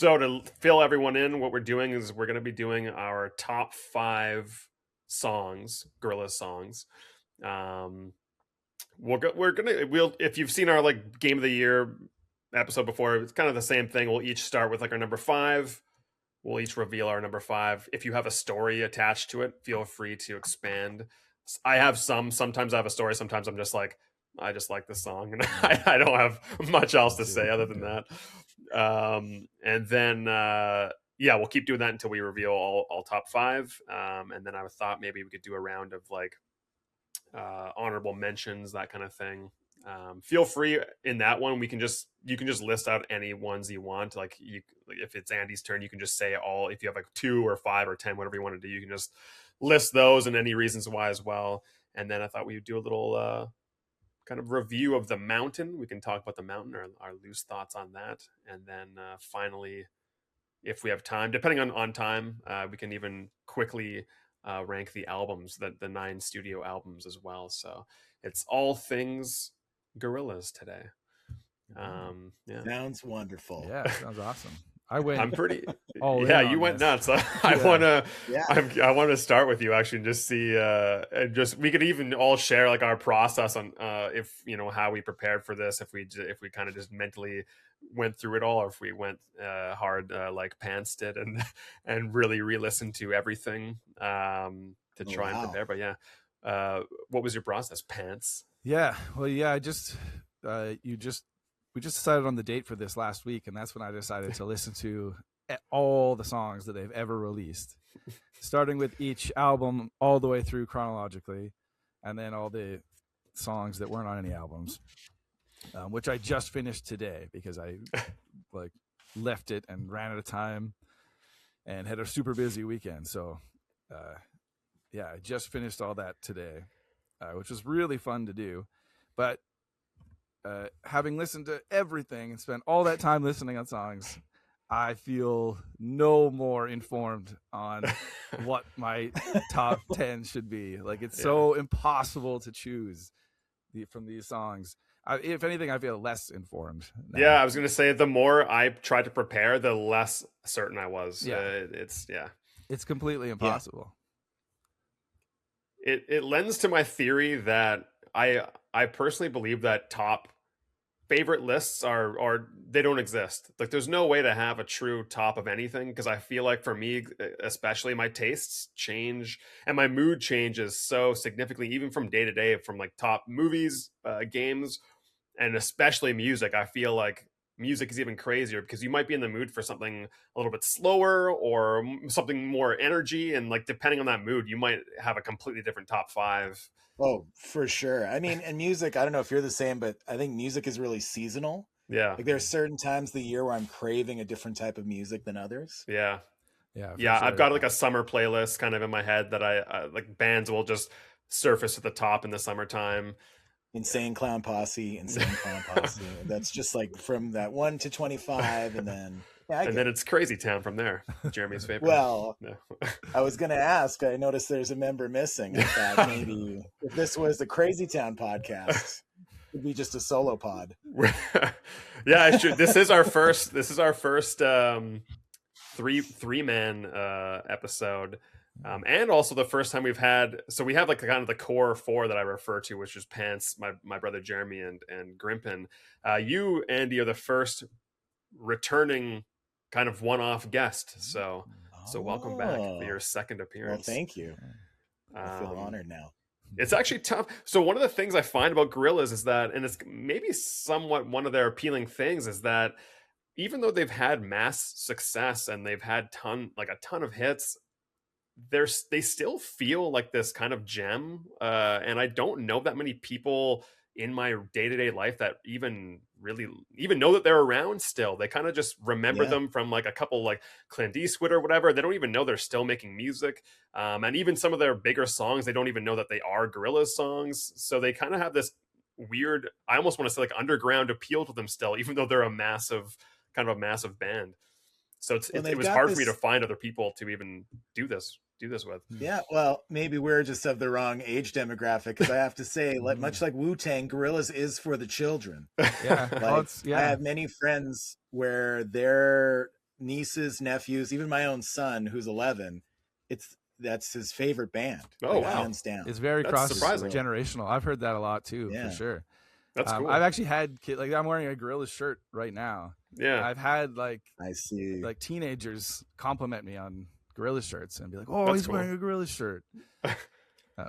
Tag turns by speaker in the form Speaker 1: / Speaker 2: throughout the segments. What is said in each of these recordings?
Speaker 1: So to fill everyone in, what we're doing is we're going to be doing our top 5 songs, Gorillaz songs. We'll if you've seen our like game of the year episode before, it's kind of the same thing. We'll each start with like our number 5. We'll each reveal our number 5. If you have a story attached to it, feel free to expand. I have sometimes I have a story. Sometimes I'm just like, I just like this song, and I don't have much else to say other than that. And then we'll keep doing that until we reveal all top 5. And then I thought maybe we could do a round of like honorable mentions, that kind of thing. Feel free in that one. You can just list out any ones you want. Like if it's Andy's turn, you can just say all. If you have like 2 or 5 or 10, whatever you want to do, you can just list those and any reasons why as well. And then I thought we would do a little kind of review of the mountain. We can talk about the mountain, or our loose thoughts on that. And then finally, if we have time, depending on time, we can even quickly rank the albums, the 9 studio albums as well. So it's all things Gorillaz today.
Speaker 2: Sounds wonderful.
Speaker 3: Yeah, sounds awesome. I went.
Speaker 1: I'm pretty. You went
Speaker 3: this.
Speaker 1: nuts. I want to start with you actually, and just see, and just we could even all share like our process on if how we prepared for this, if we kind of just mentally went through it all, or if we went hard like Pants did and really re-listened to everything to try and prepare. But what was your process, Pants?
Speaker 3: Yeah, well, I just we just decided on the date for this last week, and that's when I decided to listen to all the songs that they've ever released, starting with each album all the way through chronologically, and then all the songs that weren't on any albums, which I just finished today because I like left it and ran out of time and had a super busy weekend. So I just finished all that today, which was really fun to do. But having listened to everything and spent all that time listening on songs, I feel no more informed on what my top 10 should be. Like, it's so impossible to choose from these songs. If anything, I feel less informed now.
Speaker 1: Yeah, I was going to say, the more I tried to prepare, the less certain I was. It's
Speaker 3: completely impossible.
Speaker 1: It lends to my theory that I personally believe that top favorite lists are they don't exist. Like, there's no way to have a true top of anything, because I feel like for me especially, my tastes change and my mood changes so significantly, even from day to day, from like top movies, games, and especially music. I feel like music is even crazier, because you might be in the mood for something a little bit slower or something more energy, and like depending on that mood, you might have a completely different top 5.
Speaker 2: Oh, for sure. I mean, and music, I don't know if you're the same, but I think music is really seasonal.
Speaker 1: Yeah.
Speaker 2: Like, there's certain times of the year where I'm craving a different type of music than others.
Speaker 1: Yeah.
Speaker 3: Sure.
Speaker 1: I've got like a summer playlist kind of in my head that I like bands will just surface at the top in the summertime.
Speaker 2: Insane Clown Posse. That's just like from that 1 to 25, and then then
Speaker 1: it's Crazy Town from there. Jeremy's favorite.
Speaker 2: Well, I was going to ask. I noticed there's a member missing. I thought maybe if this was the Crazy Town podcast, it'd be just a solo pod.
Speaker 1: Yeah, it's true. This is our first. Three-man episode. And also the first time we've had, so we have like kind of the core 4 that I refer to, which is Pants, my brother Jeremy, and Grimpen. You, Andy, are the first returning kind of one-off guest. So welcome back for your second appearance.
Speaker 2: Well, thank you. I feel honored now.
Speaker 1: It's actually tough. So one of the things I find about Gorillaz is that, and it's maybe somewhat one of their appealing things, is that even though they've had mass success and they've had a ton of hits, they still feel like this kind of gem, and I don't know that many people in my day-to-day life that even know that they're around still. They kind of just remember them from like a couple like Clint Eastwood or whatever. They don't even know they're still making music, and even some of their bigger songs, they don't even know that they are Gorillaz songs. So they kind of have this weird, I almost want to say like underground appeal to them still, even though they're a massive band. So it was hard for me to find other people to even do this with.
Speaker 2: Yeah, well, maybe we're just of the wrong age demographic, because I have to say, much like Wu-Tang, Gorillaz is for the children.
Speaker 3: Yeah,
Speaker 2: I have many friends where they're nieces, nephews, even my own son who's 11. That's his favorite band.
Speaker 1: Oh, wow.
Speaker 2: Hands down.
Speaker 3: It's very
Speaker 1: That's
Speaker 3: cross
Speaker 1: surprising.
Speaker 3: generational. I've heard that a lot too,
Speaker 2: Yeah.
Speaker 3: for sure.
Speaker 1: That's cool.
Speaker 3: I've actually had kids, like I'm wearing a Gorillaz shirt right now.
Speaker 1: Yeah.
Speaker 3: I've had
Speaker 2: I see.
Speaker 3: like teenagers compliment me on Gorillaz shirts and be like, "Oh,
Speaker 1: That's
Speaker 3: he's
Speaker 1: cool.
Speaker 3: wearing a Gorillaz shirt,"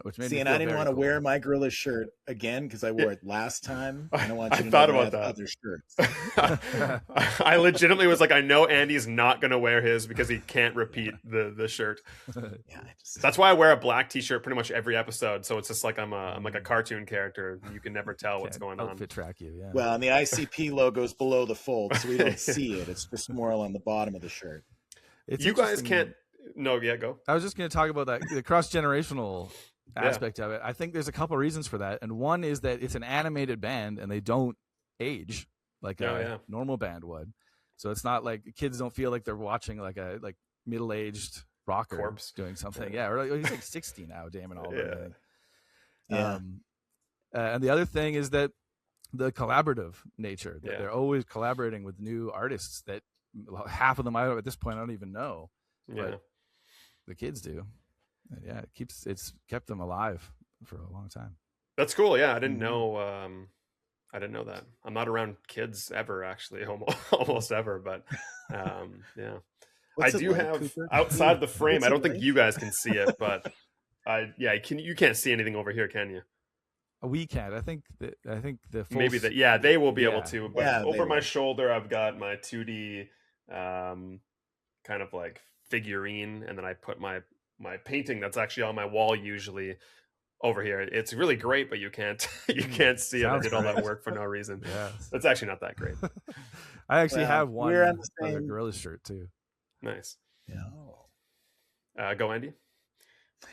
Speaker 3: which made
Speaker 2: See,
Speaker 3: me
Speaker 2: and
Speaker 3: feel
Speaker 2: I didn't
Speaker 3: very
Speaker 2: want to
Speaker 3: cool.
Speaker 2: wear my Gorillaz shirt again because I wore it last time. I don't want you
Speaker 1: I
Speaker 2: to
Speaker 1: thought
Speaker 2: know
Speaker 1: about
Speaker 2: I have
Speaker 1: that.
Speaker 2: other shirts.
Speaker 1: I legitimately was like, I know Andy's not going to wear his because he can't repeat the shirt.
Speaker 2: Yeah,
Speaker 1: That's why I wear a black t-shirt pretty much every episode. So it's just like I'm like a cartoon character. You can never tell what's going on.
Speaker 3: Outfit track you, yeah.
Speaker 2: Well, and the ICP logo's below the fold, so we don't see it. It's just more on the bottom of the shirt.
Speaker 3: It's
Speaker 1: You guys
Speaker 3: interesting.
Speaker 1: can't. No, yeah, go.
Speaker 3: I was just going to talk about that, the cross generational aspect of it. I think there's a couple reasons for that, and one is that it's an animated band and they don't age like a normal band would. So it's not like kids don't feel like they're watching like a middle-aged rocker
Speaker 1: Corpse
Speaker 3: doing something. Yeah, or he's like 60 now, Damon Albarn.
Speaker 2: Yeah.
Speaker 3: And the other thing is that the collaborative nature. That
Speaker 1: Yeah.
Speaker 3: they're always collaborating with new artists that half of them at this point I don't even know.
Speaker 1: Yeah.
Speaker 3: But the kids do. And yeah, it's kept them alive for a long time.
Speaker 1: That's cool. Yeah, I didn't know. I didn't know that. I'm not around kids ever, actually, almost ever. But yeah,
Speaker 2: What's
Speaker 1: I
Speaker 2: it
Speaker 1: do
Speaker 2: like,
Speaker 1: have
Speaker 2: Cooper?
Speaker 1: outside the frame.
Speaker 2: What's
Speaker 1: I
Speaker 2: it
Speaker 1: don't think
Speaker 2: like?
Speaker 1: you guys can see it, but you can't see anything over here, can you?
Speaker 3: We can't. I think the full
Speaker 1: Maybe that. Yeah, they will be able
Speaker 3: Yeah.
Speaker 1: to. But
Speaker 2: Yeah, they
Speaker 1: over my
Speaker 2: will.
Speaker 1: shoulder, I've got my 2D kind of like figurine, and then I put my painting that's actually on my wall usually over here. It's really great, but you can't see it. I
Speaker 3: Sounds
Speaker 1: did all that
Speaker 3: great.
Speaker 1: work for no reason.
Speaker 3: Yeah.
Speaker 1: It's actually not that great.
Speaker 3: I actually
Speaker 2: Well,
Speaker 3: have one
Speaker 2: we're on the
Speaker 3: other
Speaker 2: same-
Speaker 3: Gorillaz shirt too.
Speaker 1: Nice.
Speaker 2: Yeah.
Speaker 1: Go, Andy.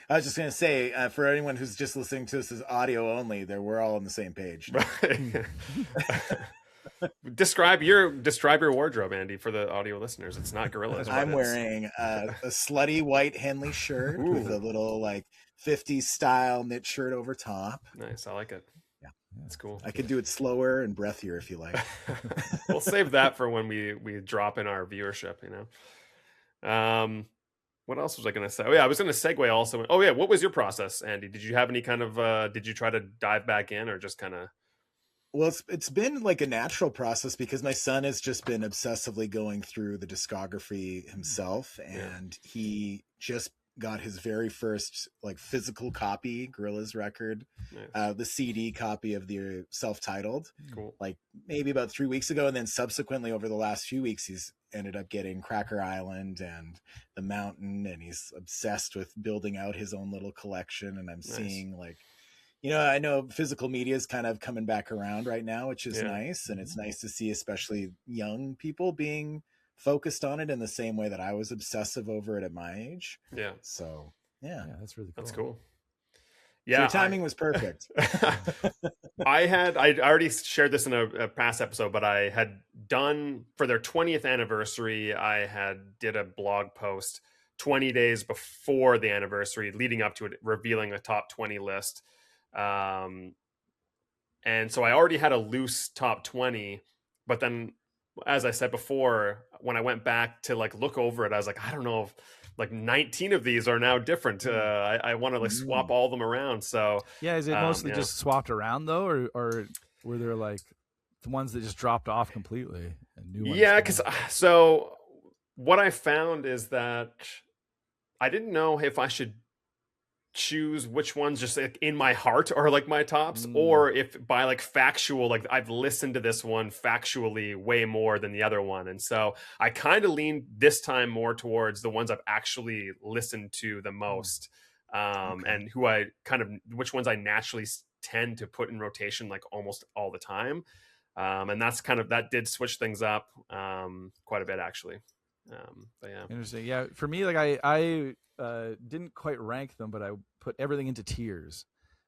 Speaker 2: I was just going to say, for anyone who's just listening to this as audio only, we're all on the same page.
Speaker 1: Describe your wardrobe, Andy, for the audio listeners. It's not Gorillaz. but
Speaker 2: I'm
Speaker 1: it's-
Speaker 2: wearing a slutty white Henley shirt with
Speaker 1: Ooh.
Speaker 2: a little like 50s style knit shirt over top.
Speaker 1: Nice. I like it.
Speaker 2: Yeah.
Speaker 1: That's cool.
Speaker 2: I could do it slower and breathier if you like.
Speaker 1: We'll save that for when we drop in our viewership, What else was I going to say? Oh yeah, I was going to segue also. Oh yeah, what was your process, Andy? Did you have any kind of did you try to dive back in or just kind of
Speaker 2: Well, it's been like a natural process because my son has just been obsessively going through the discography himself, and he just got his very first like physical copy Gorillaz record,
Speaker 1: Nice.
Speaker 2: the CD copy of the self-titled,
Speaker 1: Cool.
Speaker 2: like maybe about 3 weeks ago, and then subsequently over the last few weeks he's ended up getting Cracker Island and The Mountain, and he's obsessed with building out his own little collection. And I'm seeing like, I know physical media is kind of coming back around right now, which is nice. And it's nice to see, especially young people being focused on it in the same way that I was obsessive over it at my age.
Speaker 1: Yeah.
Speaker 2: So, yeah,
Speaker 3: that's really cool.
Speaker 1: That's cool.
Speaker 2: Yeah. So your timing was perfect.
Speaker 1: I already shared this in a past episode, but I had done for their 20th anniversary, I did a blog post 20 days before the anniversary leading up to it, revealing a top 20 list. And so I already had a loose top 20, but then as I said before, when I went back to like look over it, I was like, I don't know if like 19 of these are now different. I want to like swap all them around. So
Speaker 3: yeah, is it mostly just swapped around though, or were there like the ones that just dropped off completely and new ones?
Speaker 1: Yeah, because so what I found is that I didn't know if I should choose which ones just like in my heart or like my tops, or if by like factual, like I've listened to this one factually way more than the other one. And so I kind of leaned this time more towards the ones I've actually listened to the most, and which ones I naturally tend to put in rotation like almost all the time. And that's that did switch things up quite a bit actually. But yeah.
Speaker 3: Interesting. Yeah, for me, like I didn't quite rank them, but I put everything into tiers.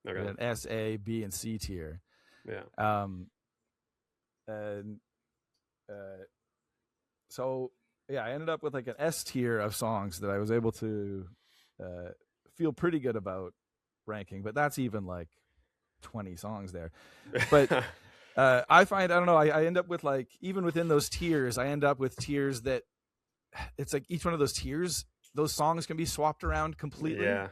Speaker 1: Okay.
Speaker 3: An S, A, B, and C tier.
Speaker 1: Yeah.
Speaker 3: So yeah, I ended up with like an S tier of songs that I was able to feel pretty good about ranking, but that's even like 20 songs there. But I find, I don't know, I end up with like, even within those tiers, I end up with tiers that it's like each one of those tiers, those songs can be swapped around completely.
Speaker 1: Yeah.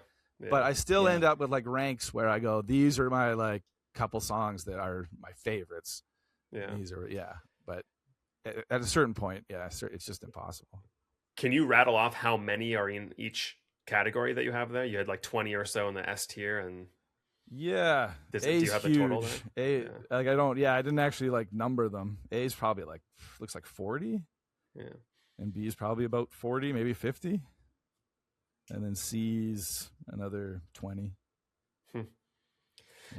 Speaker 3: But I still end up with like ranks where I go, these are my like couple songs that are my favorites.
Speaker 1: Yeah.
Speaker 3: These are, but at a certain point, it's just impossible.
Speaker 1: Can you rattle off how many are in each category that you have there? You had like 20 or so in the S tier, and
Speaker 3: do
Speaker 1: you have
Speaker 3: huge.
Speaker 1: the total there?
Speaker 3: Like I didn't actually like number them. A is probably like looks like 40.
Speaker 1: Yeah.
Speaker 3: And B is probably about 40, maybe 50. And then C's another 20.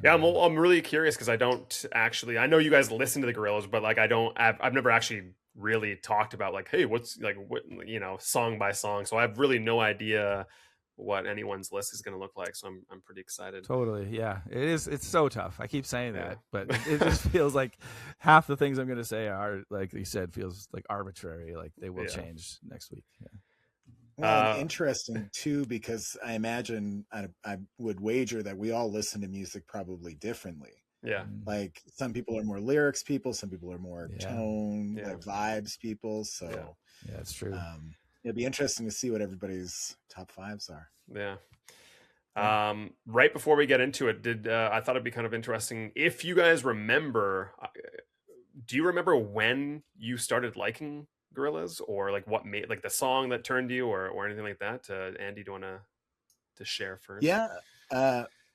Speaker 1: Yeah, I'm really curious because I don't actually. I know you guys listen to the Gorillaz, but like I've never actually really talked about like, hey, what's like what song by song. So I have really no idea what anyone's list is going to look like. So I'm pretty excited.
Speaker 3: Totally, yeah. It is. It's so tough. I keep saying that, but it just feels like half the things I'm going to say are, like you said, feels like arbitrary. Like they will change next week. Yeah.
Speaker 2: Well, interesting too, because I imagine I would wager that we all listen to music probably differently.
Speaker 1: Yeah.
Speaker 2: Like some people are more lyrics people, some people are more tone, like vibes people. So
Speaker 3: yeah, it's true.
Speaker 2: It'd be interesting to see what everybody's top fives are.
Speaker 1: Yeah. Right before we get into it, I thought it'd be kind of interesting if you guys remember. Do you remember when you started liking Gorillaz, or like what made like the song that turned you, or anything like that? Andy, do you want to share first?
Speaker 2: Yeah.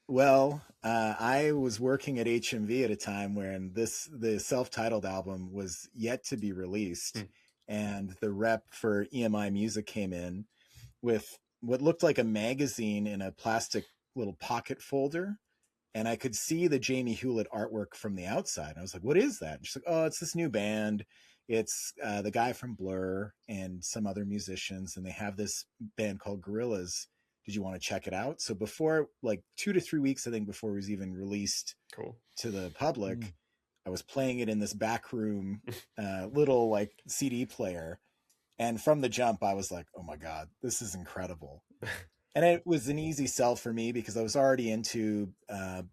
Speaker 2: Well, I was working at HMV at a time when the self-titled album was yet to be released, and the rep for EMI Music came in with what looked like a magazine in a plastic little pocket folder. And I could see the Jamie Hewlett artwork from the outside. I was like, what is that? And she's like, oh, it's this new band. It's the guy from Blur and some other musicians. And they have this band called Gorillaz. Did you want to check it out? So before, like 2 to 3 weeks, I think, before it was even released to the public, I was playing it in this back room, little like CD player. And from the jump, I was like, oh my God, this is incredible. And it was an easy sell for me because I was already into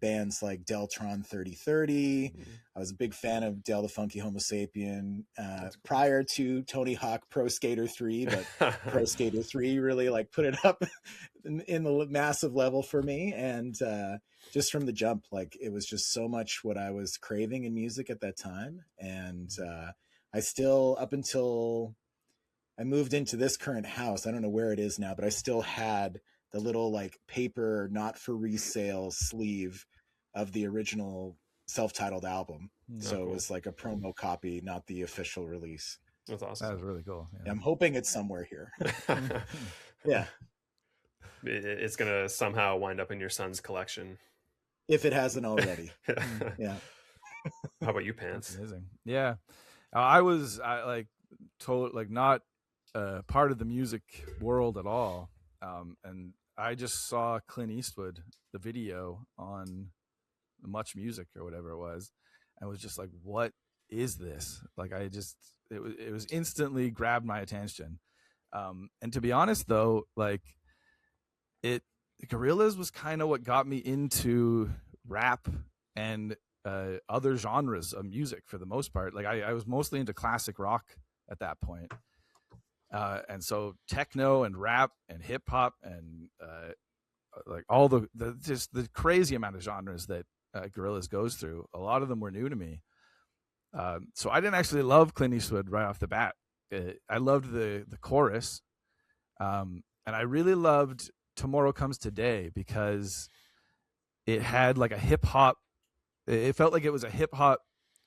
Speaker 2: bands like Deltron 3030. I was a big fan of Del the Funky Homo Sapien prior to Tony Hawk Pro Skater 3, but Pro Skater 3 really like put it up in the massive level for me. And just from the jump, like it was just so much what I was craving in music at that time. And I still, up until I moved into this current house, I don't know where it is now, but I still had the little like paper, not for resale sleeve of the original self-titled album. So it was like a promo copy, not the official release.
Speaker 1: That's awesome.
Speaker 3: That was really cool.
Speaker 2: Yeah. I'm hoping it's somewhere here. Yeah.
Speaker 1: It's going to somehow wind up in your son's collection.
Speaker 2: If it hasn't already. Yeah.
Speaker 1: How about you, Pants?
Speaker 3: That's amazing. Yeah. I was not part of the music world at all. And I just saw Clint Eastwood, the video on Much Music or whatever it was, and was just like, what is this? Like, it was instantly grabbed my attention. And to be honest though, like Gorillaz was kind of what got me into rap and other genres of music for the most part. Like I was mostly into classic rock at that point. And so techno and rap and hip hop and like all the just the crazy amount of genres that Gorillaz goes through, a lot of them were new to me. So I didn't actually love Clint Eastwood right off the bat. I loved the chorus, and I really loved Tomorrow Comes Today because it had like a hip hop. It felt like it was a hip hop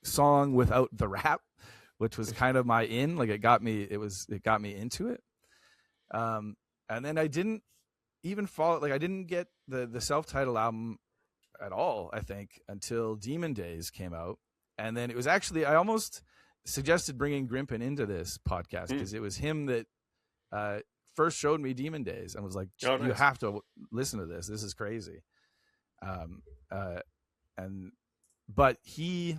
Speaker 3: song without the rap, which was kind of my in. Like it got me into it. And then I didn't even follow. Like I didn't get the self-titled album at all, I think, until Demon Days came out. And then it was actually, I almost suggested bringing Grimpen into this podcast because it was him that first showed me Demon Days and was like, you have to listen to this. This is crazy. But he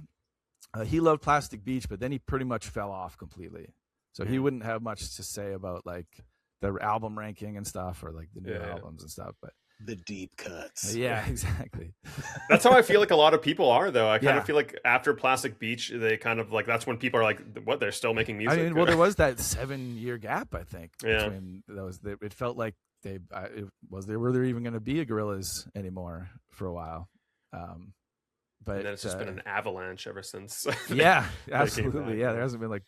Speaker 3: loved Plastic Beach, but then he pretty much fell off completely. So he wouldn't have much to say about like the album ranking and stuff or like the new albums and stuff. But
Speaker 2: The deep cuts.
Speaker 3: Yeah, exactly.
Speaker 1: That's how I feel like a lot of people are, though. I kind
Speaker 3: Yeah.
Speaker 1: of feel like after Plastic Beach, they kind of like, that's when people are like, what, they're still making music?
Speaker 3: I mean, well, there was that 7-year gap, I think,
Speaker 1: Yeah.
Speaker 3: between those. It felt like were there even going to be a Gorillaz anymore for a while. But
Speaker 1: and then it's just been an avalanche ever since.
Speaker 3: Yeah,
Speaker 1: they came
Speaker 3: absolutely.
Speaker 1: back.
Speaker 3: Yeah, there hasn't been like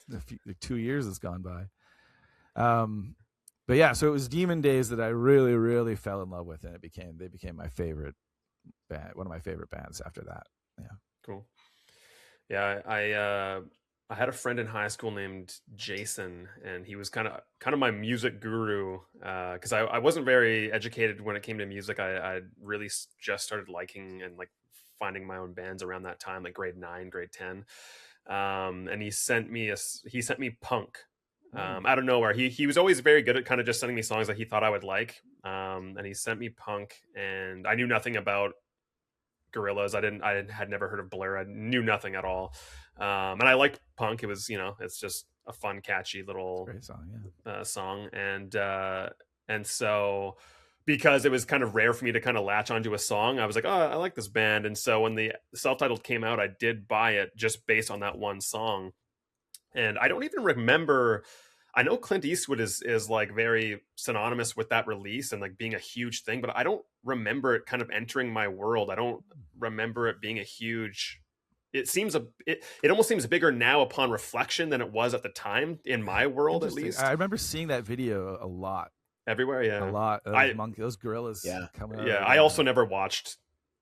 Speaker 3: 2 years that's gone by. But yeah, so it was Demon Days that I really, really fell in love with, and they became my favorite band, one of my favorite bands after that. Yeah,
Speaker 1: Cool. Yeah, I had a friend in high school named Jason, and he was kind of my music guru, because I wasn't very educated when it came to music. I really just started liking and like finding my own bands around that time, like grade 9, grade 10. And he sent me Punk. Out of nowhere. He was always very good at kind of just sending me songs that he thought I would like. And he sent me Punk, and I knew nothing about Gorillaz. I had never heard of Blur. I knew nothing at all. And I liked Punk. It was, it's just a fun, catchy little
Speaker 3: great song. Yeah,
Speaker 1: song. And so, because it was kind of rare for me to kind of latch onto a song, I was like, oh, I like this band. And so when the self-titled came out, I did buy it just based on that one song. And I don't even remember. I know Clint Eastwood is like very synonymous with that release and like being a huge thing, but I don't remember it kind of entering my world. I don't remember it being a huge. It almost seems bigger now upon reflection than it was at the time in my world, at least.
Speaker 3: I remember seeing that video a lot.
Speaker 1: Everywhere, yeah,
Speaker 3: a lot. Those Gorillaz, coming out.
Speaker 1: Yeah, I also never watched.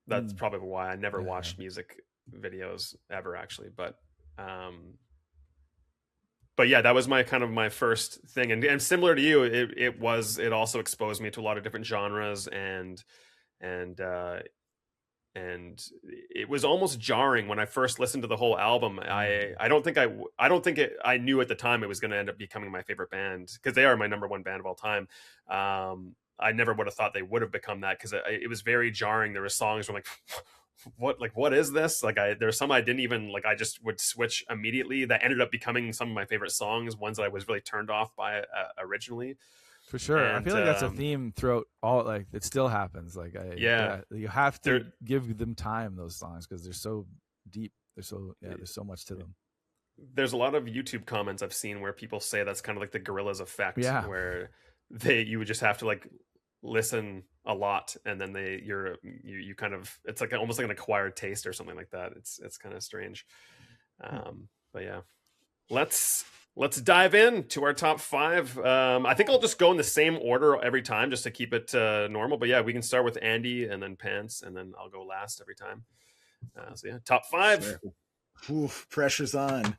Speaker 1: That's probably why I never watched music videos ever, actually, but yeah, that was my kind of my first thing, and similar to you, it also exposed me to a lot of different genres, and it was almost jarring when I first listened to the whole album. I don't think I knew at the time it was going to end up becoming my favorite band, because they are my number one band of all time. I never would have thought they would have become that, because it was very jarring. There were songs where I'm like, what is this? Like, there's some I didn't even like. I just would switch immediately. That ended up becoming some of my favorite songs, ones that I was really turned off by originally.
Speaker 3: For sure. And I feel like that's a theme throughout all, like it still happens. Like you have to give them time, those songs, because they're so deep. There's so much to them.
Speaker 1: There's a lot of YouTube comments I've seen where people say that's kind of like the Gorillaz effect, where you would just have to like listen a lot, and then you kind of, it's like almost like an acquired taste or something like that. It's kind of strange. But yeah, let's dive into our top 5. I think I'll just go in the same order every time just to keep it normal. But yeah, we can start with Andy and then Pants, and then I'll go last every time. So yeah, top 5.
Speaker 2: Sure. Oof, pressure's on.